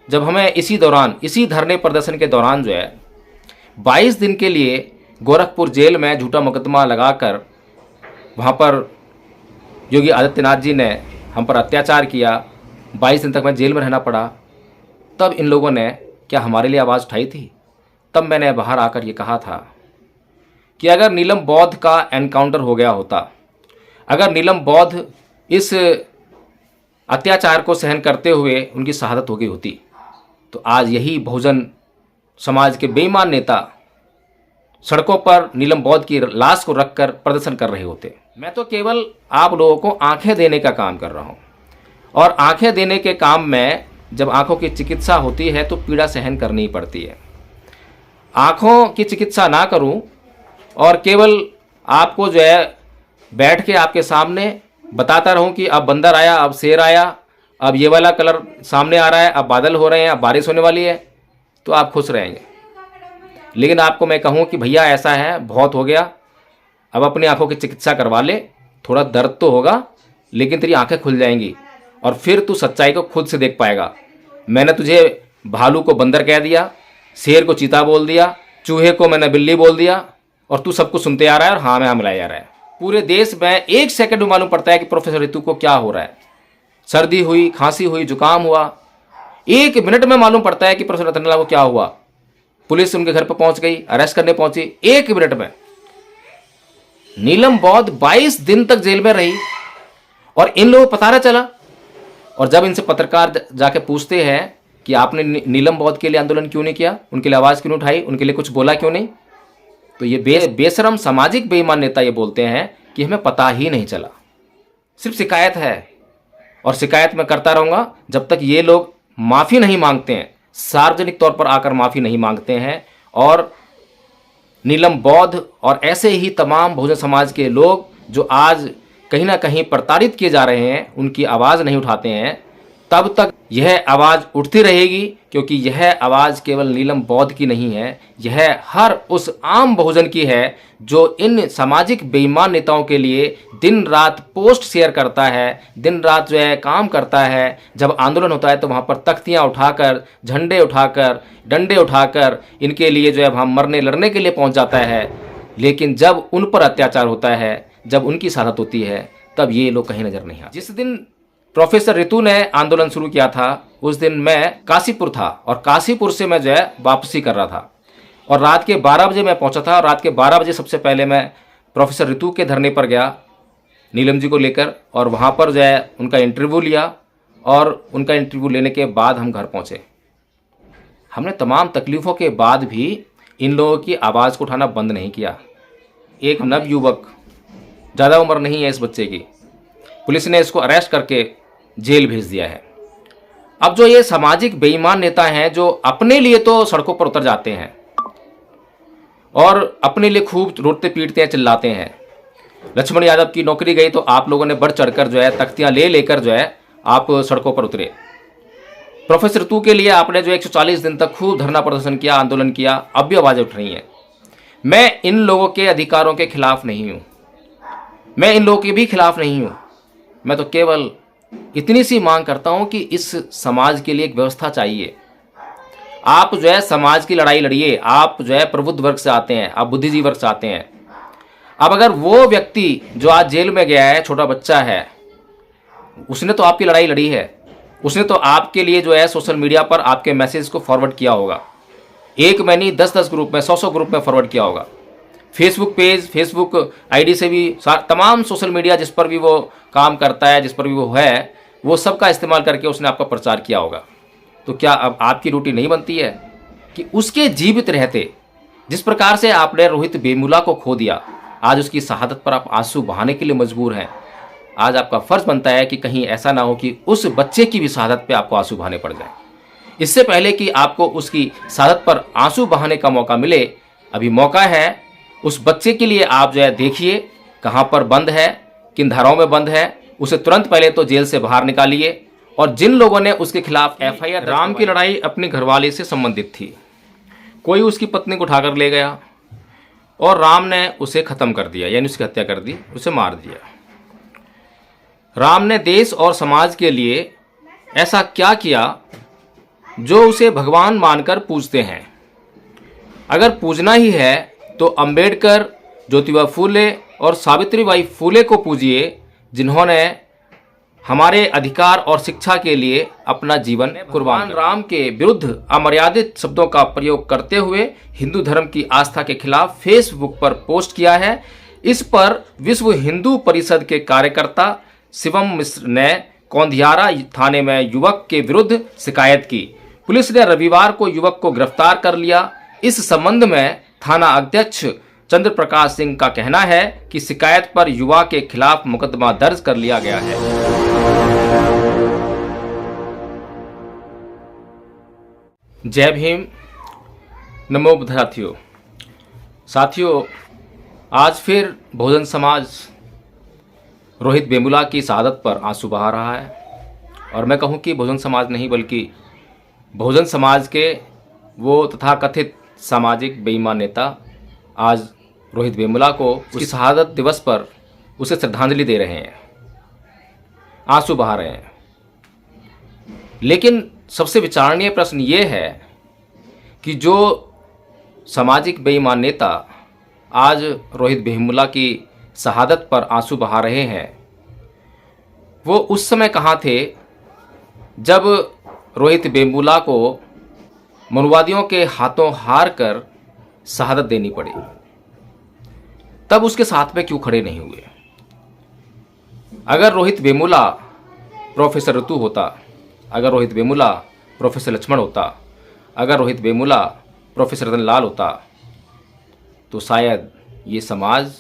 जब हमें इसी धरने प्रदर्शन के दौरान जो है 22 दिन के लिए गोरखपुर जेल में झूठा मुकदमा लगाकर वहाँ पर योगी आदित्यनाथ जी ने हम पर अत्याचार किया, 22 दिन तक मैं जेल में रहना पड़ा, तब इन लोगों ने क्या हमारे लिए आवाज़ उठाई थी? तब मैंने बाहर आकर ये कहा था कि अगर नीलम बौद्ध का एनकाउंटर हो गया होता, अगर नीलम बौद्ध इस अत्याचार को सहन करते हुए उनकी शहादत हो गई होती, तो आज यही बहुजन समाज के बेईमान नेता सड़कों पर नीलम बौद्ध की लाश को रखकर प्रदर्शन कर रहे होते। मैं तो केवल आप लोगों को आंखें देने का काम कर रहा हूं, और आंखें देने के काम में जब आंखों की चिकित्सा होती है तो पीड़ा सहन करनी पड़ती है। आंखों की चिकित्सा ना करूं और केवल आपको जो है बैठ के आपके सामने बताता रहूं कि अब बंदर आया, अब शेर आया, अब ये वाला कलर सामने आ रहा है, अब बादल हो रहे हैं, अब बारिश होने वाली है, तो आप खुश रहेंगे। लेकिन आपको मैं कहूं कि भैया ऐसा है, बहुत हो गया, अब अपनी आंखों की चिकित्सा करवा ले, थोड़ा दर्द तो होगा लेकिन तेरी आंखें खुल जाएंगी और फिर तू सच्चाई को खुद से देख पाएगा। मैंने तुझे भालू को बंदर कह दिया, शेर को चीता बोल दिया, चूहे को मैंने बिल्ली बोल दिया, और तू सब कुछ सुनते आ रहा है और हाँ में हाँ मिलाया जा रहा है। पूरे देश में एक सेकंड में मालूम पड़ता है कि प्रोफेसर ऋतु को क्या हो रहा है। सर्दी हुई, खांसी हुई, जुकाम हुआ, एक मिनट में मालूम पड़ता है कि प्रोफेसर रतनलाल को क्या हुआ। पुलिस उनके घर पर पहुंच गई, अरेस्ट करने पहुंची, एक मिनट में। नीलम बौद्ध 22 दिन तक जेल में रही और इन लोगों को पता न चला। और जब इनसे पत्रकार जाके पूछते हैं कि आपने नीलम बौद्ध के लिए आंदोलन क्यों नहीं किया, उनके लिए आवाज़ क्यों नहीं उठाई, उनके लिए कुछ बोला क्यों नहीं, तो ये बेशरम सामाजिक बेईमान नेता ये बोलते हैं कि हमें पता ही नहीं चला। सिर्फ शिकायत है और शिकायत मैं करता रहूँगा जब तक ये लोग माफ़ी नहीं मांगते हैं, सार्वजनिक तौर पर आकर माफ़ी नहीं मांगते हैं। और नीलम बौद्ध और ऐसे ही तमाम बहुजन समाज के लोग जो आज कहीं ना कहीं प्रताड़ित किए जा रहे हैं, उनकी आवाज़ नहीं उठाते हैं, तब तक यह आवाज़ उठती रहेगी। क्योंकि यह आवाज़ केवल नीलम बौद्ध की नहीं है, यह हर उस आम बहुजन की है जो इन सामाजिक बेईमान नेताओं के लिए दिन रात पोस्ट शेयर करता है, दिन रात जो है काम करता है। जब आंदोलन होता है तो वहाँ पर तख्तियाँ उठाकर, झंडे उठाकर, डंडे उठाकर इनके लिए जो है वहाँ मरने लड़ने के लिए पहुँच जाता है। लेकिन जब उन पर अत्याचार होता है, जब उनकी शहादत होती है, तब ये लोग कहीं नजर नहीं आते। जिस दिन प्रोफेसर ऋतु ने आंदोलन शुरू किया था उस दिन मैं काशीपुर था और काशीपुर से मैं जो है वापसी कर रहा था और रात के 12 बजे मैं पहुंचा था। रात के 12 बजे सबसे पहले मैं प्रोफेसर ऋतु के धरने पर गया नीलम जी को लेकर, और वहां पर जो है उनका इंटरव्यू लिया, और उनका इंटरव्यू लेने के बाद हम घर पहुंचे। हमने तमाम तकलीफ़ों के बाद भी इन लोगों की आवाज़ को उठाना बंद नहीं किया। एक नवयुवक, ज़्यादा उम्र नहीं है इस बच्चे की, पुलिस ने इसको अरेस्ट करके जेल भेज दिया है। अब जो ये सामाजिक बेईमान नेता हैं जो अपने लिए तो सड़कों पर उतर जाते हैं और अपने लिए खूब रोते पीटते हैं, चिल्लाते हैं। लक्ष्मण यादव की नौकरी गई तो आप लोगों ने बढ़ चढ़कर जो है तख्तियां ले लेकर जो है आप सड़कों पर उतरे। प्रोफेसर ऋतु के लिए आपने जो 140 दिन तक खूब धरना प्रदर्शन किया, आंदोलन किया, अब भी आवाज़ें उठ रही हैं। मैं इन लोगों के अधिकारों के खिलाफ नहीं हूँ, मैं इन लोगों के भी खिलाफ नहीं हूँ। मैं तो केवल इतनी सी मांग करता हूं कि इस समाज के लिए एक व्यवस्था चाहिए। आप जो है समाज की लड़ाई लड़िए, आप जो है प्रबुद्ध वर्ग से आते हैं, आप बुद्धिजीवी वर्ग से आते हैं। अब अगर वो व्यक्ति जो आज जेल में गया है, छोटा बच्चा है, उसने तो आपकी लड़ाई लड़ी है, उसने तो आपके लिए जो है सोशल मीडिया पर आपके मैसेज को फॉरवर्ड किया होगा, एक में नहीं 10-10 ग्रुप में, 100-100 ग्रुप में फॉरवर्ड किया होगा। फेसबुक पेज, फेसबुक आईडी से भी, तमाम सोशल मीडिया जिस पर भी वो काम करता है, जिस पर भी वो है, वो सब का इस्तेमाल करके उसने आपका प्रचार किया होगा। तो क्या अब आपकी ड्यूटी नहीं बनती है कि उसके जीवित रहते, जिस प्रकार से आपने रोहित वेमुला को खो दिया, आज उसकी शहादत पर आप आंसू बहाने के लिए मजबूर हैं। आज आपका फर्ज बनता है कि कहीं ऐसा ना हो कि उस बच्चे की भी शहादत पे आपको आंसू बहाने पड़ जाए। इससे पहले कि आपको उसकी शहादत पर आंसू बहाने का मौका मिले, अभी मौका है। उस बच्चे के लिए आप जो है देखिए कहाँ पर बंद है, किन धाराओं में बंद है, उसे तुरंत पहले तो जेल से बाहर निकालिए। और जिन लोगों ने उसके खिलाफ एफआईआर, राम की लड़ाई अपनी घरवाली से संबंधित थी। कोई उसकी पत्नी को उठाकर ले गया और राम ने उसे खत्म कर दिया, यानी उसकी हत्या कर दी, उसे मार दिया। राम ने देश और समाज के लिए ऐसा क्या किया जो उसे भगवान मानकर पूजते हैं। अगर पूजना ही है तो अंबेडकर, ज्योतिबा फूले और सावित्रीबाई फूले को पूजिए, जिन्होंने हमारे अधिकार और शिक्षा के लिए अपना जीवन कुर्बान राम के विरुद्ध अमर्यादित शब्दों का प्रयोग करते हुए हिंदू धर्म की आस्था के खिलाफ फेसबुक पर पोस्ट किया है। इस पर विश्व हिंदू परिषद के कार्यकर्ता शिवम मिश्र ने कौंधियारा थाने में युवक के विरुद्ध शिकायत की। पुलिस ने रविवार को युवक को गिरफ्तार कर लिया। इस संबंध में थाना अध्यक्ष चंद्र प्रकाश सिंह का कहना है कि शिकायत पर युवा के खिलाफ मुकदमा दर्ज कर लिया गया है। जय भीम, नमो बुद्धाय। साथियों, आज फिर बहुजन समाज रोहित वेमुला की शहादत पर आंसू बहा रहा है। और मैं कहूं कि बहुजन समाज नहीं बल्कि बहुजन समाज के वो तथाकथित सामाजिक बेईमान नेता आज रोहित वेमुला को उसकी शहादत दिवस पर उसे श्रद्धांजलि दे रहे हैं, आंसू बहा रहे हैं। लेकिन सबसे विचारणीय प्रश्न ये है कि जो सामाजिक बेईमान नेता आज रोहित वेमुला की शहादत पर आंसू बहा रहे हैं, वो उस समय कहाँ थे जब रोहित वेमुला को मनुवादियों के हाथों हार कर शहादत देनी पड़ी। तब उसके साथ में क्यों खड़े नहीं हुए? अगर रोहित वेमुला प्रोफेसर ऋतु होता, अगर रोहित वेमुला प्रोफेसर लक्ष्मण होता, अगर रोहित वेमुला प्रोफेसर रतन लाल होता, तो शायद ये समाज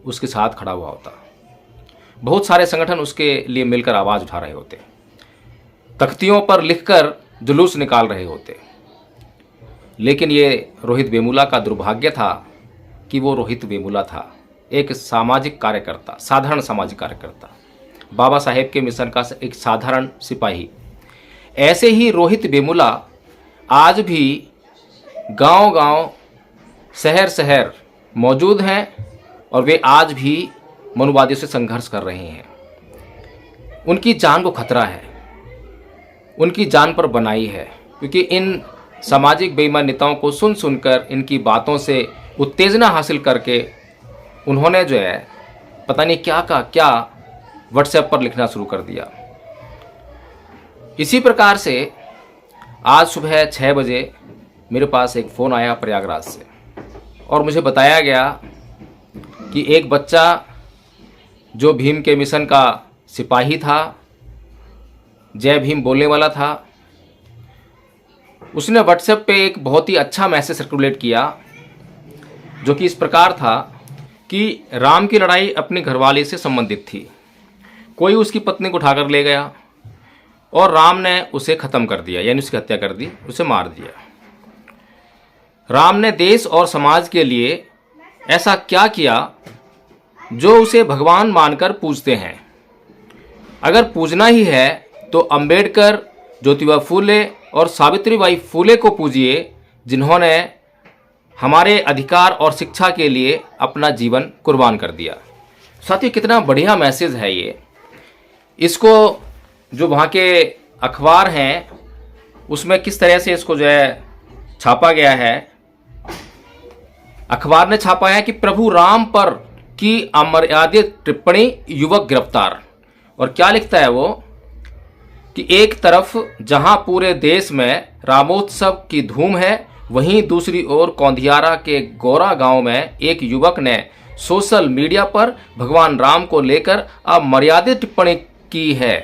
उसके साथ खड़ा हुआ होता। बहुत सारे संगठन उसके लिए मिलकर आवाज़ उठा रहे होते, तख्तियों पर लिखकर जुलूस निकाल रहे होते। लेकिन ये रोहित वेमुला का दुर्भाग्य था कि वो रोहित वेमुला था, एक सामाजिक कार्यकर्ता, साधारण सामाजिक कार्यकर्ता, बाबा साहेब के मिशन का एक साधारण सिपाही। ऐसे ही रोहित वेमुला आज भी गांव-गांव, शहर-शहर मौजूद हैं और वे आज भी मनुवादियों से संघर्ष कर रहे हैं। उनकी जान को खतरा है, उनकी जान पर बनाई है, क्योंकि इन सामाजिक बेईमान नेताओं को सुन सुनकर, इनकी बातों से उत्तेजना हासिल करके उन्होंने जो है पता नहीं क्या का क्या व्हाट्सएप पर लिखना शुरू कर दिया। इसी प्रकार से आज सुबह 6 बजे मेरे पास एक फ़ोन आया प्रयागराज से और मुझे बताया गया कि एक बच्चा जो भीम के मिशन का सिपाही था, जय भीम बोलने वाला था, उसने व्हाट्सएप पे एक बहुत ही अच्छा मैसेज सर्कुलेट किया जो कि इस प्रकार था कि राम की लड़ाई अपने घरवाले से संबंधित थी। कोई उसकी पत्नी को उठाकर ले गया और राम ने उसे ख़त्म कर दिया, यानी उसकी हत्या कर दी, उसे मार दिया। राम ने देश और समाज के लिए ऐसा क्या किया जो उसे भगवान मानकर पूजते हैं? अगर पूजना ही है तो अंबेडकर, ज्योतिबा फूले और सावित्रीबाई फूले को पूजिए, जिन्होंने हमारे अधिकार और शिक्षा के लिए अपना जीवन कुर्बान कर दिया। साथियों, कितना बढ़िया मैसेज है ये। इसको जो वहाँ के अखबार हैं उसमें किस तरह से इसको जो है छापा गया है। अखबार ने छापा है कि प्रभु राम पर की अमर्यादित टिप्पणी, युवक गिरफ्तार। और क्या लिखता है वो कि एक तरफ जहां पूरे देश में रामोत्सव की धूम है, वहीं दूसरी ओर कौंधियारा के गोरा गांव में एक युवक ने सोशल मीडिया पर भगवान राम को लेकर अमर्यादित टिप्पणी की है।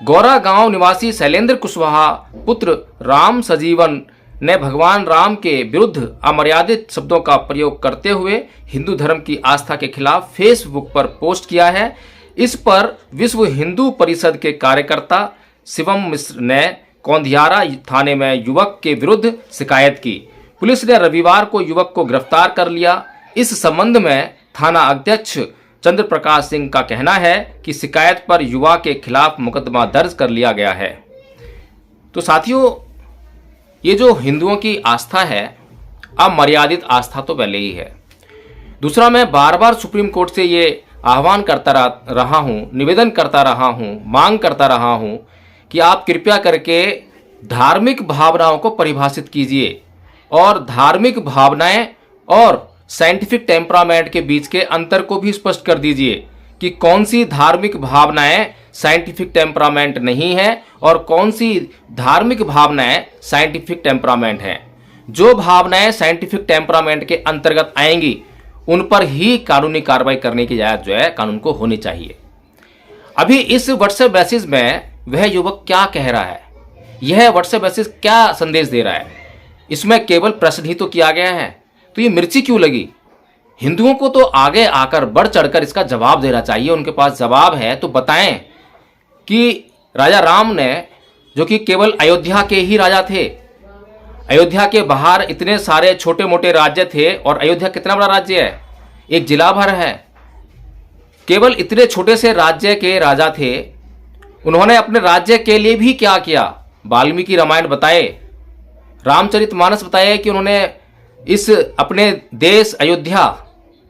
गोरा गांव निवासी शैलेंद्र कुशवाहा पुत्र राम सजीवन ने भगवान राम के विरुद्ध अमर्यादित शब्दों का प्रयोग करते हुए हिंदू धर्म की आस्था के खिलाफ फेसबुक पर पोस्ट किया है। इस पर विश्व हिंदू परिषद के कार्यकर्ता शिवम मिश्र ने कौंधियारा थाने में युवक के विरुद्ध शिकायत की। पुलिस ने रविवार को युवक को गिरफ्तार कर लिया। इस संबंध में थाना अध्यक्ष चंद्र प्रकाश सिंह का कहना है कि शिकायत पर युवा के खिलाफ मुकदमा दर्ज कर लिया गया है। तो साथियों, ये जो हिंदुओं की आस्था है, अमर्यादित आस्था तो पहले ही है। दूसरा, मैं बार बार सुप्रीम कोर्ट से ये आह्वान करता रहा हूँ, निवेदन करता रहा हूँ, मांग करता रहा हूँ कि आप कृपया करके धार्मिक भावनाओं को परिभाषित कीजिए और धार्मिक भावनाएं और साइंटिफिक टेम्परामेंट के बीच के अंतर को भी स्पष्ट कर दीजिए कि कौन सी धार्मिक भावनाएं साइंटिफिक टेम्परामेंट नहीं है और कौन सी धार्मिक भावनाएं साइंटिफिक टेम्परामेंट हैं। जो भावनाएं साइंटिफिक टेम्परामेंट के अंतर्गत आएंगी उन पर ही कानूनी कार्रवाई करने की इजाजत जो है कानून को होनी चाहिए। अभी इस व्हाट्सएप मैसेज में वह युवक क्या कह रहा है, यह व्हाट्सएप मैसेज क्या संदेश दे रहा है, इसमें केवल प्रश्न ही तो किया गया है, तो ये मिर्ची क्यों लगी? हिंदुओं को तो आगे आकर बढ़ चढ़कर इसका जवाब देना चाहिए। उनके पास जवाब है तो बताएं कि राजा राम ने, जो कि केवल अयोध्या के ही राजा थे, अयोध्या के बाहर इतने सारे छोटे मोटे राज्य थे और अयोध्या कितना बड़ा राज्य है, एक जिला भर है, केवल इतने छोटे से राज्य के राजा थे। उन्होंने अपने राज्य के लिए भी क्या किया, वाल्मीकि रामायण बताए, रामचरितमानस बताए कि उन्होंने इस अपने देश अयोध्या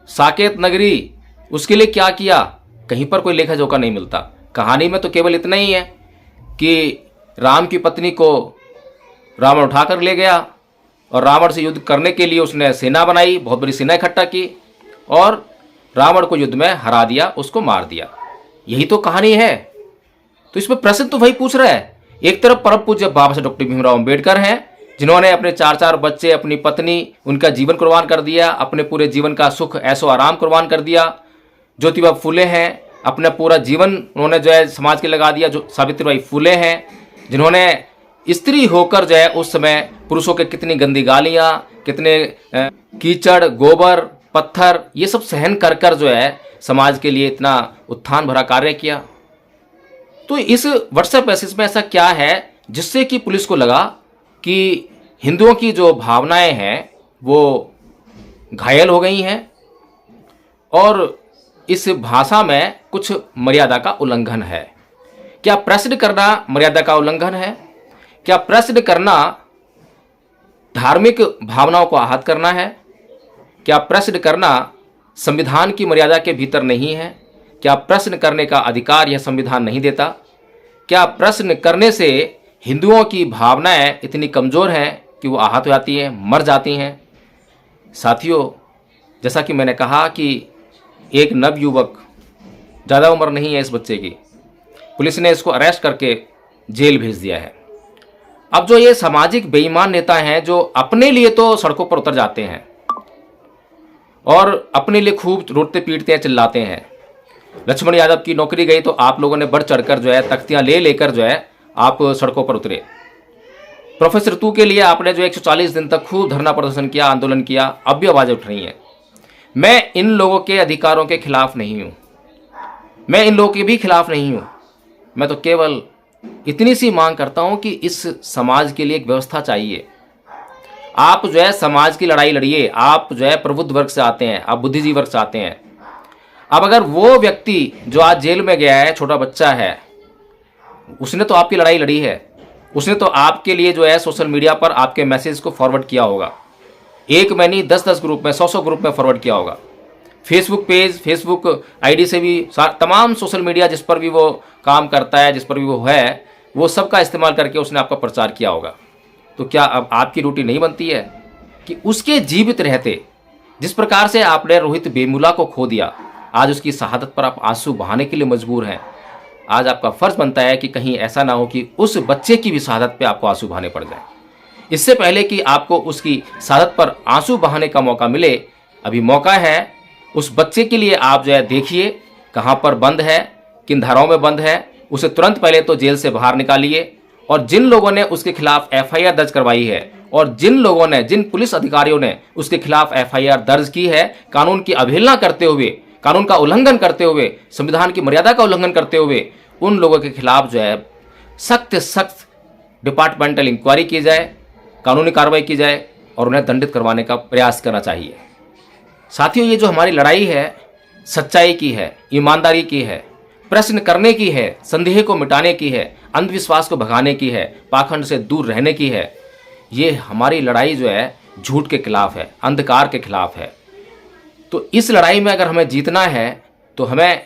साकेत नगरी उसके लिए क्या किया, कहीं पर कोई लेखा जोखा नहीं मिलता। कहानी में तो केवल इतना ही है कि राम की पत्नी को रावण उठाकर ले गया और रावण से युद्ध करने के लिए उसने सेना बनाई, बहुत बड़ी सेना इकट्ठा की और रावण को युद्ध में हरा दिया, उसको मार दिया। यही तो कहानी है। तो इसमें प्रश्न तो वही पूछ रहा है। एक तरफ परम पूज्य बाबा साहब डॉक्टर भीमराव अम्बेडकर हैं, जिन्होंने अपने 4 बच्चे, अपनी पत्नी, उनका जीवन कुर्बान कर दिया, अपने पूरे जीवन का सुख ऐशो आराम कुर्बान कर दिया। ज्योतिबा फुले हैं, अपना पूरा जीवन उन्होंने जो है समाज के लगा दिया। जो सावित्रीबाई फुले हैं, जिन्होंने स्त्री होकर जो है उस समय पुरुषों के कितनी गंदी गालियाँ, कितने कीचड़, गोबर, पत्थर, ये सब सहन कर कर जो है समाज के लिए इतना उत्थान भरा कार्य किया। तो इस व्हाट्सएप मैसेज में ऐसा क्या है जिससे कि पुलिस को लगा कि हिंदुओं की जो भावनाएं हैं वो घायल हो गई हैं और इस भाषा में कुछ मर्यादा का उल्लंघन है। क्या प्रश्न करना मर्यादा का उल्लंघन है? क्या प्रश्न करना धार्मिक भावनाओं को आहत करना है? क्या प्रश्न करना संविधान की मर्यादा के भीतर नहीं है? क्या प्रश्न करने का अधिकार यह संविधान नहीं देता? क्या प्रश्न करने से हिंदुओं की भावनाएं इतनी कमज़ोर हैं कि वो आहत हो जाती हैं, मर जाती हैं? साथियों, जैसा कि मैंने कहा कि एक नवयुवक, ज़्यादा उम्र नहीं है इस बच्चे की, पुलिस ने इसको अरेस्ट करके जेल भेज दिया है। अब जो ये सामाजिक बेईमान नेता हैं जो अपने लिए तो सड़कों पर उतर जाते हैं और अपने लिए खूब रोते पीटते हैं, चिल्लाते हैं। लक्ष्मण यादव की नौकरी गई तो आप लोगों ने बढ़ चढ़कर जो है तख्तियां लेकर जो है आप सड़कों पर उतरे। प्रोफेसर तू के लिए आपने जो 140 दिन तक खूब धरना प्रदर्शन किया, आंदोलन किया, अब भी आवाज़ें उठ रही हैं। मैं इन लोगों के अधिकारों के खिलाफ नहीं हूँ, मैं इन लोगों के भी खिलाफ नहीं हूँ। मैं तो केवल इतनी सी मांग करता हूँ कि इस समाज के लिए एक व्यवस्था चाहिए। आप जो है समाज की लड़ाई लड़िए, आप जो है प्रबुद्ध वर्ग से आते हैं, आप बुद्धिजीवी वर्ग से आते हैं। अब अगर वो व्यक्ति जो आज जेल में गया है, छोटा बच्चा है, उसने तो आपकी लड़ाई लड़ी है, उसने तो आपके लिए जो है सोशल मीडिया पर आपके मैसेज को फॉरवर्ड किया होगा, एक में नहीं 10-10 ग्रुप में, 100-100 ग्रुप में फॉरवर्ड किया होगा। फेसबुक पेज, फेसबुक आईडी से भी, तमाम सोशल मीडिया जिस पर भी वो काम करता है, जिस पर भी वो है, वो सब का इस्तेमाल करके उसने आपका प्रचार किया होगा। तो क्या अब आपकी ड्यूटी नहीं बनती है कि उसके जीवित रहते, जिस प्रकार से आपने रोहित वेमुला को खो दिया, आज उसकी शहादत पर आप आंसू बहाने के लिए मजबूर हैं, आज आपका फर्ज बनता है कि कहीं ऐसा ना हो कि उस बच्चे की भी शहादत पे आपको आंसू बहाने पड़ जाए। इससे पहले कि आपको उसकी शहादत पर आंसू बहाने का मौका मिले, अभी मौका है। उस बच्चे के लिए आप जो है देखिए कहाँ पर बंद है, किन धाराओं में बंद है, उसे तुरंत पहले तो जेल से बाहर निकालिए। और जिन लोगों ने उसके खिलाफ एफआईआर दर्ज करवाई है और जिन लोगों ने, जिन पुलिस अधिकारियों ने उसके खिलाफ एफआईआर दर्ज की है, कानून की अवहेलना करते हुए, कानून का उल्लंघन करते हुए, संविधान की मर्यादा का उल्लंघन करते हुए, उन लोगों के खिलाफ जो है सख्त डिपार्टमेंटल इंक्वायरी की जाए, कानूनी कार्रवाई की जाए और उन्हें दंडित करवाने का प्रयास करना चाहिए। साथियों, ये जो हमारी लड़ाई है सच्चाई की है, ईमानदारी की है, प्रश्न करने की है, संदेह को मिटाने की है, अंधविश्वास को भगाने की है, पाखंड से दूर रहने की है। ये हमारी लड़ाई जो है झूठ के खिलाफ है, अंधकार के खिलाफ है। तो इस लड़ाई में अगर हमें जीतना है तो हमें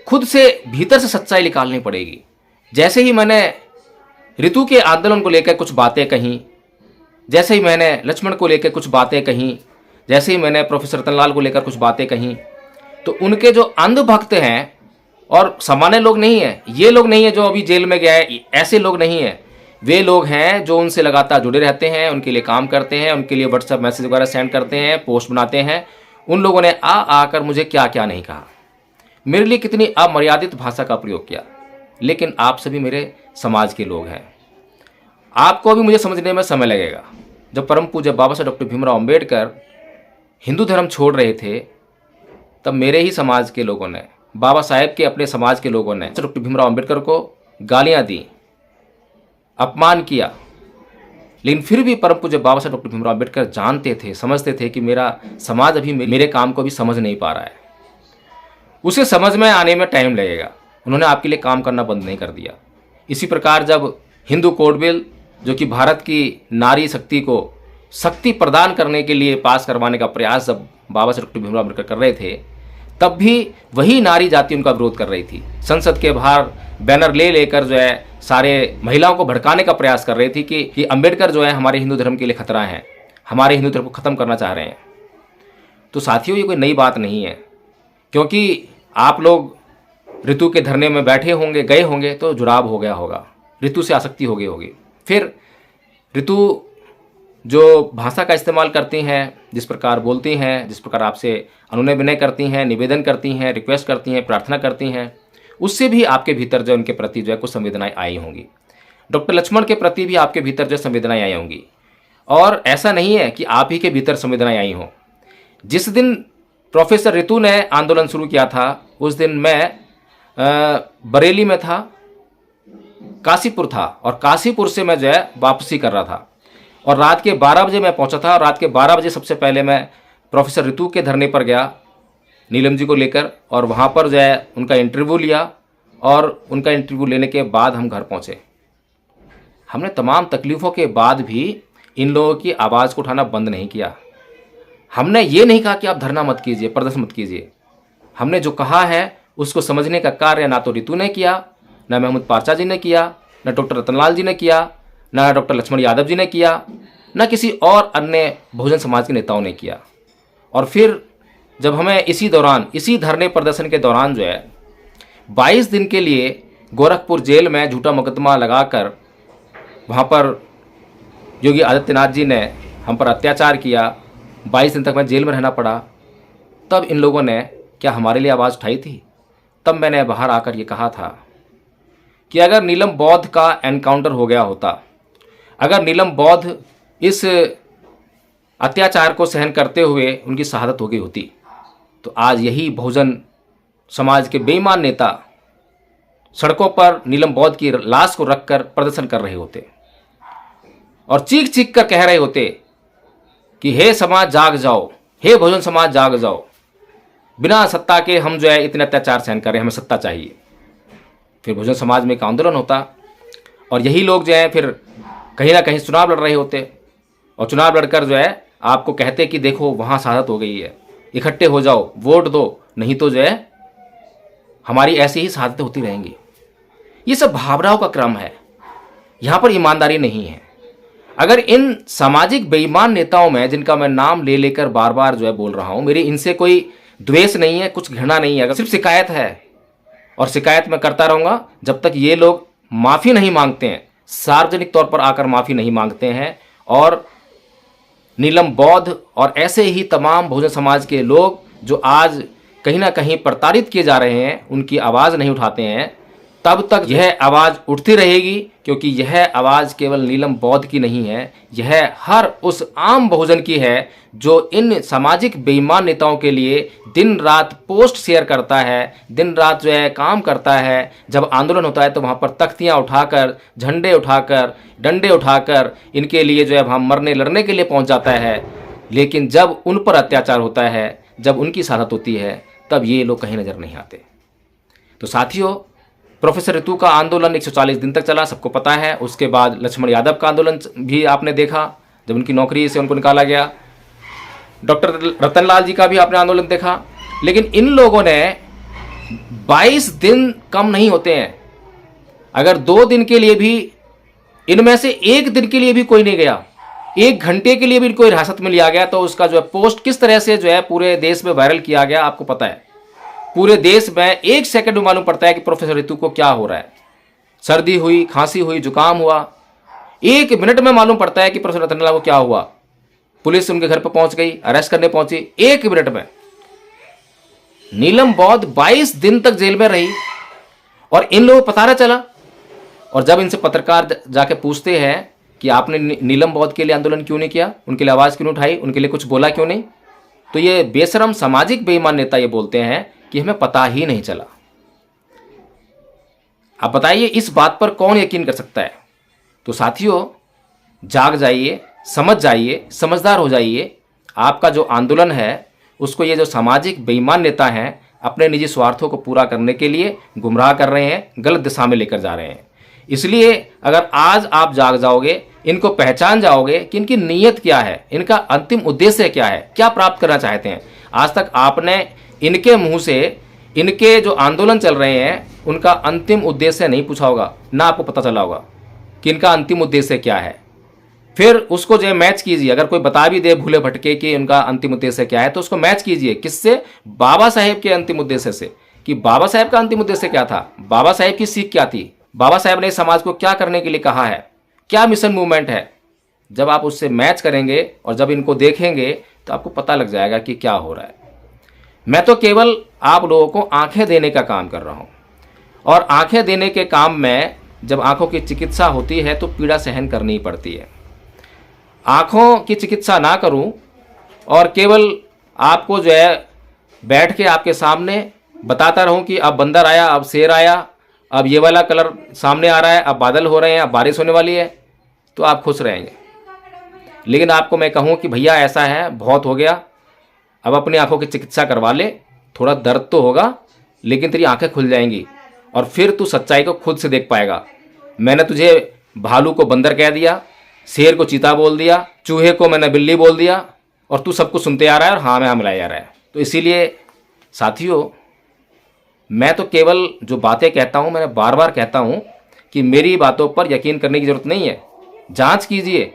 खुद से भीतर से सच्चाई निकालनी पड़ेगी। जैसे ही मैंने ऋतु के आंदोलन को लेकर कुछ बातें कहीं, जैसे ही मैंने लक्ष्मण को लेकर कुछ बातें कहीं, जैसे ही मैंने प्रोफेसर रतनलाल को लेकर कुछ बातें कहीं, तो उनके जो अंधभक्त हैं और सामान्य लोग नहीं हैं, ये लोग नहीं है जो अभी जेल में गया है, ऐसे लोग नहीं हैं, वे लोग हैं जो उनसे लगातार जुड़े रहते हैं, उनके लिए काम करते हैं, उनके लिए व्हाट्सएप मैसेज वगैरह सेंड करते हैं, पोस्ट बनाते हैं। उन लोगों ने आकर मुझे क्या क्या नहीं कहा, मेरे लिए कितनी अमर्यादित भाषा का प्रयोग किया। लेकिन आप सभी मेरे समाज के लोग हैं, आपको भी मुझे समझने में समय लगेगा। जब परम पूज्य बाबा साहब डॉक्टर भीमराव अंबेडकर हिंदू धर्म छोड़ रहे थे, तब मेरे ही समाज के लोगों ने, बाबा साहेब के अपने समाज के लोगों ने डॉक्टर भीमराव अंबेडकर को गालियां दी, अपमान किया। लेकिन फिर भी परम पूज्य बाबा साहब डॉक्टर भीमराव अंबेडकर जानते थे, समझते थे कि मेरा समाज अभी मेरे काम को भी समझ नहीं पा रहा है, उसे समझ में आने में टाइम लगेगा। उन्होंने आपके लिए काम करना बंद नहीं कर दिया। इसी प्रकार जब हिंदू कोड बिल, जो कि भारत की नारी शक्ति को शक्ति प्रदान करने के लिए पास करवाने का प्रयास जब बाबा साहब डॉक्टर भीमराव अम्बेडकर कर रहे थे, तब भी वही नारी जाति उनका विरोध कर रही थी। संसद के बाहर बैनर लेकर जो है सारे महिलाओं को भड़काने का प्रयास कर रही थी कि अम्बेडकर जो है हमारे हिंदू धर्म के लिए खतरा है, हमारे हिंदू धर्म को खत्म करना चाह रहे हैं। तो साथियों, ये कोई नई बात नहीं है, क्योंकि आप लोग ऋतु के धरने में बैठे होंगे, गए होंगे, तो जुड़ाव हो गया होगा, ऋतु से आसक्ति हो गई होगी। फिर ऋतु जो भाषा का इस्तेमाल करती हैं, जिस प्रकार बोलती हैं, जिस प्रकार आपसे अनुनय विनय करती हैं, निवेदन करती हैं, रिक्वेस्ट करती हैं, प्रार्थना करती हैं, उससे भी आपके भीतर जो उनके प्रति जो है कुछ संवेदनाएं आई होंगी। डॉक्टर लक्ष्मण के प्रति भी आपके भीतर जो संवेदनाएं आई होंगी। और ऐसा नहीं है कि आप ही के भीतर संवेदनाएं आई हों। जिस दिन प्रोफेसर ऋतु ने आंदोलन शुरू किया था, उस दिन मैं बरेली में था, काशीपुर था, और काशीपुर से मैं जो है वापसी कर रहा था, और रात के 12 बजे मैं पहुंचा था। और रात के 12 बजे सबसे पहले मैं प्रोफेसर ऋतु के धरने पर गया नीलम जी को लेकर, और वहां पर जो है उनका इंटरव्यू लिया, और उनका इंटरव्यू लेने के बाद हम घर पहुंचे। हमने तमाम तकलीफ़ों के बाद भी इन लोगों की आवाज़ को उठाना बंद नहीं किया। हमने ये नहीं कहा कि आप धरना मत कीजिए, प्रदर्शन मत कीजिए। हमने जो कहा है उसको समझने का कार्य ना तो ऋतु ने किया, ना महमूद पारचा जी ने किया, ना डॉक्टर रतनलाल जी ने किया, ना डॉक्टर लक्ष्मण यादव जी ने किया, ना किसी और अन्य बहुजन समाज के नेताओं ने किया। और फिर जब हमें इसी धरने प्रदर्शन के दौरान जो है 22 दिन के लिए गोरखपुर जेल में झूठा मुकदमा लगाकर वहाँ पर योगी आदित्यनाथ जी ने हम पर अत्याचार किया, 22 दिन तक मैं जेल में रहना पड़ा, तब इन लोगों ने क्या हमारे लिए आवाज़ उठाई थी? तब मैंने बाहर आकर ये कहा था कि अगर नीलम बौद्ध का एनकाउंटर हो गया होता, अगर नीलम बौद्ध इस अत्याचार को सहन करते हुए उनकी शहादत हो गई होती, तो आज यही बहुजन समाज के बेईमान नेता सड़कों पर नीलम बौद्ध की लाश को रखकर प्रदर्शन कर रहे होते और चीख चीख कर कह रहे होते कि हे समाज जाग जाओ, हे बहुजन समाज जाग जाओ, बिना सत्ता के हम जो है इतने अत्याचार सहन कर रहे हैं, हमें सत्ता चाहिए। फिर बहुजन समाज में एक आंदोलन होता, और यही लोग जो है फिर कहीं ना कहीं चुनाव लड़ रहे होते, और चुनाव लड़कर जो है आपको कहते कि देखो वहाँ शहादत हो गई है, इकट्ठे हो जाओ, वोट दो, नहीं तो जो है हमारी ऐसी ही शहादतें होती रहेंगी। ये सब भावनाओं का क्रम है, यहाँ पर ईमानदारी नहीं है। अगर इन सामाजिक बेईमान नेताओं में, जिनका मैं नाम ले लेकर बार बार जो है बोल रहा हूँ, मेरी इनसे कोई द्वेष नहीं है, कुछ घृणा नहीं है, अगर सिर्फ शिकायत है, और शिकायत मैं करता रहूँगा जब तक ये लोग माफ़ी नहीं मांगते हैं, सार्वजनिक तौर पर आकर माफ़ी नहीं मांगते हैं, और नीलम बौद्ध और ऐसे ही तमाम बहुजन समाज के लोग जो आज कहीं ना कहीं प्रताड़ित किए जा रहे हैं, उनकी आवाज़ नहीं उठाते हैं, तब तक यह आवाज़ उठती रहेगी। क्योंकि यह आवाज़ केवल नीलम बौद्ध की नहीं है, यह हर उस आम बहुजन की है जो इन सामाजिक बेईमान नेताओं के लिए दिन रात पोस्ट शेयर करता है, दिन रात जो है काम करता है। जब आंदोलन होता है तो वहाँ पर तख्तियाँ उठाकर, झंडे उठाकर, डंडे उठाकर इनके लिए जो है वहाँ मरने लड़ने के लिए पहुँच जाता है। लेकिन जब उन पर अत्याचार होता है, जब उनकी शहादत होती है, तब ये लोग कहीं नज़र नहीं आते। तो साथियों, प्रोफेसर ऋतु का आंदोलन 140 दिन तक चला, सबको पता है। उसके बाद लक्ष्मण यादव का आंदोलन भी आपने देखा, जब उनकी नौकरी से उनको निकाला गया। डॉक्टर रतनलाल जी का भी आपने आंदोलन देखा। लेकिन इन लोगों ने 22 दिन कम नहीं होते हैं। अगर 2 दिन के लिए भी इनमें से एक दिन के लिए भी कोई नहीं गया, एक घंटे के लिए भी इनको हिरासत में लिया गया, तो उसका जो है पोस्ट किस तरह से जो है पूरे देश में वायरल किया गया आपको पता है। पूरे देश में एक सेकंड में मालूम पड़ता है कि प्रोफेसर रितु को क्या हो रहा है। सर्दी हुई, खांसी हुई, जुकाम हुआ, एक मिनट में मालूम पड़ता है कि प्रोफेसर रतनलाल को क्या हुआ। पुलिस उनके घर पर पहुंच गई, अरेस्ट करने पहुंची, एक मिनट में। नीलम बौद्ध 22 दिन तक जेल में रही और इन लोगों को पता न चला। और जब इनसे पत्रकार जाके पूछते हैं कि आपने नीलम बौद्ध के लिए आंदोलन क्यों नहीं किया, उनके लिए आवाज़ क्यों नहीं उठाई, उनके लिए कुछ बोला क्यों नहीं, तो ये बेशरम सामाजिक बेईमान नेता ये बोलते हैं कि हमें पता ही नहीं चला। अब बताइए इस बात पर कौन यकीन कर सकता है। तो साथियों, जाग जाइए, समझ जाइए, समझदार हो जाइए। आपका जो आंदोलन है उसको ये जो सामाजिक बेईमान नेता हैं अपने निजी स्वार्थों को पूरा करने के लिए गुमराह कर रहे हैं, गलत दिशा में लेकर जा रहे हैं। इसलिए अगर आज आप जाग जाओगे, इनको पहचान जाओगे कि इनकी नीयत क्या है, इनका अंतिम उद्देश्य क्या है, क्या प्राप्त करना चाहते हैं। आज तक आपने इनके मुंह से इनके जो आंदोलन चल रहे हैं उनका अंतिम उद्देश्य नहीं पूछा होगा, ना आपको पता चला होगा कि इनका अंतिम उद्देश्य क्या है। फिर उसको जो मैच कीजिए, अगर कोई बता भी दे भूले भटके कि उनका अंतिम उद्देश्य क्या है, तो उसको मैच कीजिए किससे, बाबा साहेब के अंतिम उद्देश्य से, कि बाबा साहेब का अंतिम उद्देश्य क्या था, बाबा साहेब की सीख क्या थी, बाबा साहेब ने समाज को क्या करने के लिए कहा है, क्या मिशन मूवमेंट है। जब आप उससे मैच करेंगे और जब इनको देखेंगे तो आपको पता लग जाएगा कि क्या हो रहा है। मैं तो केवल आप लोगों को आंखें देने का काम कर रहा हूँ, और आंखें देने के काम में जब आंखों की चिकित्सा होती है तो पीड़ा सहन करनी पड़ती है। आंखों की चिकित्सा ना करूं और केवल आपको जो है बैठ के आपके सामने बताता रहूं कि अब बंदर आया, अब शेर आया, अब ये वाला कलर सामने आ रहा है, अब बादल हो रहे हैं, अब बारिश होने वाली है, तो आप खुश रहेंगे। लेकिन आपको मैं कहूं कि भैया ऐसा है, बहुत हो गया, अब अपनी आंखों की चिकित्सा करवा ले, थोड़ा दर्द तो होगा लेकिन तेरी आंखें खुल जाएंगी और फिर तू सच्चाई को खुद से देख पाएगा। मैंने तुझे भालू को बंदर कह दिया, शेर को चीता बोल दिया, चूहे को मैंने बिल्ली बोल दिया, और तू सब कुछ सुनते आ रहा है और हाँ में हाँ मिलाया जा रहा है। तो इसीलिए साथियों, मैं तो केवल जो बातें कहता हूँ, मैंने बार बार कहता हूँ कि मेरी बातों पर यकीन करने की ज़रूरत नहीं है, जांच कीजिए।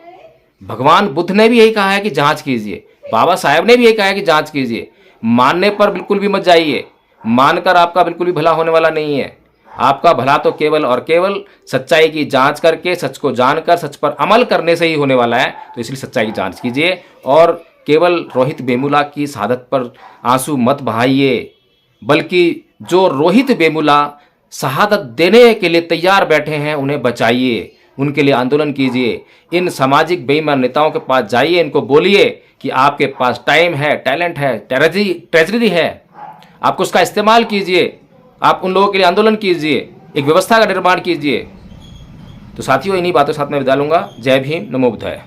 भगवान बुद्ध ने भी यही कहा है कि जांच कीजिए, बाबा साहेब ने भी यही कहा है कि जांच कीजिए। मानने पर बिल्कुल भी मत जाइए, मानकर आपका बिल्कुल भी भला होने वाला नहीं है। आपका भला तो केवल और केवल सच्चाई की जांच करके, सच को जानकर, सच पर अमल करने से ही होने वाला है। तो इसलिए सच्चाई की जांच कीजिए और केवल रोहित वेमुला की शहादत पर आंसू मत बहाइए, बल्कि जो रोहित वेमुला शहादत देने के लिए तैयार बैठे हैं उन्हें बचाइए, उनके लिए आंदोलन कीजिए। इन सामाजिक बेईमान नेताओं के पास जाइए, इनको बोलिए कि आपके पास टाइम है, टैलेंट है, ट्रेजरी है, आपको उसका इस्तेमाल कीजिए, आप उन लोगों के लिए आंदोलन कीजिए, एक व्यवस्था का निर्माण कीजिए। तो साथियों, इन्हीं बातों के साथ मैं विदा लूंगा। जय भीम, नमो बुद्धाय।